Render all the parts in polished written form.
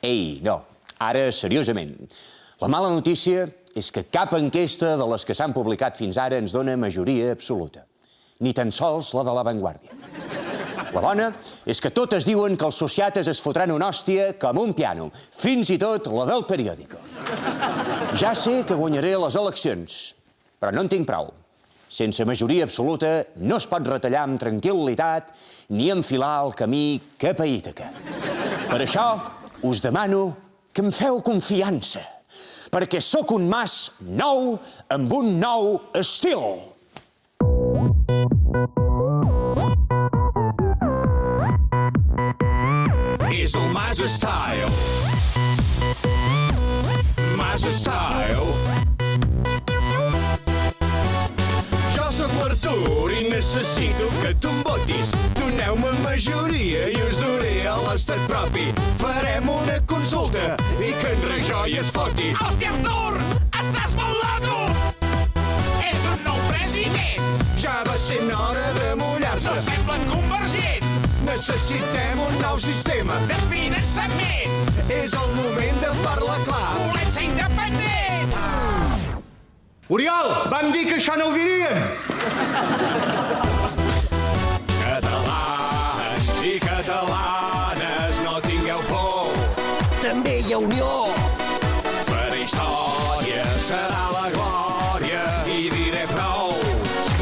Ei, no, ara seriosament. La mala notícia és que cap enquesta de les que s'han publicat fins ara ens dona majoria absoluta. Ni tan sols la de La Vanguardia. La bona és que totes diuen que els sociates es fotran una hòstia com un piano, fins i tot la del periòdico. Ja sé que guanyaré les eleccions, però no en tinc prou. Sense majoria absoluta no es pot retallar amb tranquil·litat ni enfilar el camí cap a Ítaca. Per això us demano que em feu confiança, perquè sóc un mas nou amb un nou estil. És el Mas Style. Mas Style. Jo sóc l'Artur i necessito que tu em votis. Doneu-me majoria i us duré a l'estat propi. Farem una consulta i que en Rajoy es foti. Hòstia, Artur! Estàs molt loco! És un nou president! Ja va sent hora de mullar-se. No semblen convergent! Necessitem un nou sistema De finançament! És el moment de parlar clar. Volem ser independents! Oriol, vam dir que això no ho diríem. Catalans i catalanes, no tingueu por. També hi ha unió. Faré història, serà la glòria i diré prou.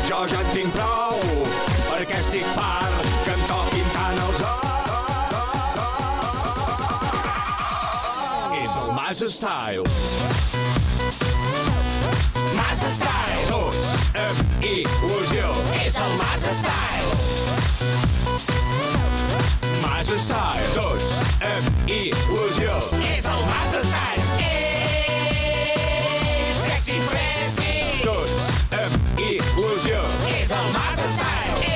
Jo ja en tinc prou, perquè estic fart que em toquin tant els És el Mas Style. Mas Style! Tots amb il·lusió. És el Mas Style! Mas Style. Tots amb il·lusió. És el Mas Style! Sexy fresi! Tots amb il·lusió. És el Mas Style!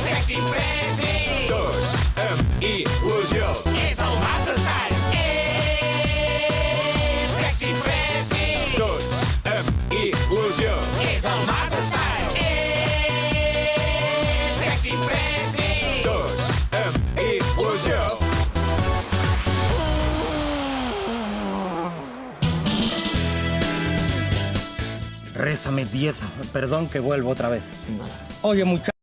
Sexy fresi! Tots amb il·lusió. És el Mas Style! Sexy fresi! Tots amb il·lusió. És el Mas Style! Sexy fresi! Tots amb il·lusió. Rézame 10, perdón que vuelvo otra vez. Oye, muchacho.